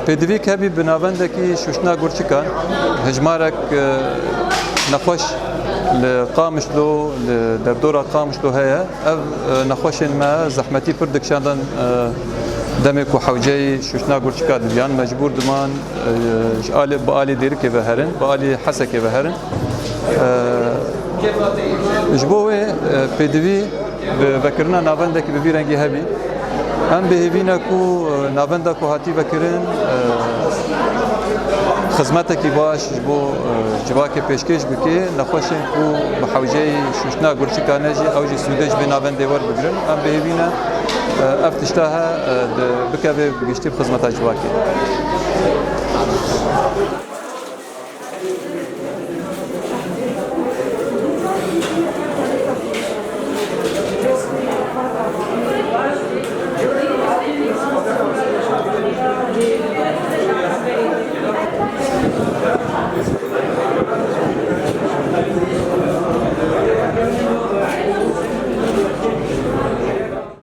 پێدوی کەبی بناوەندێکی شوشنا گورچکان هەژمارێک نەخۆش لە قامشلۆ لە دەردۆرە قامشلۆ هەیە ئەو نەخۆشên me zehmetî pir dikişandin demê ku hewceyê şûşna gurçika dibiyan mecbûr diman bi alî dêrikê veherin bi alî hesekê veherin ji bo wê pêdivî bi vekirina navendekî bi vî rengî hebî em bêhêvîne ku navenda ku hatî vekirin xizmetekî baş ji bo civakê pêşkêş bike nexweşên ku bi hewceyê şûşna gurçikan jî ew jî sûdê ji vê navendê werbigirin em bêhêvîne ev tişta he bikeve giştî bi xizmeta civakê.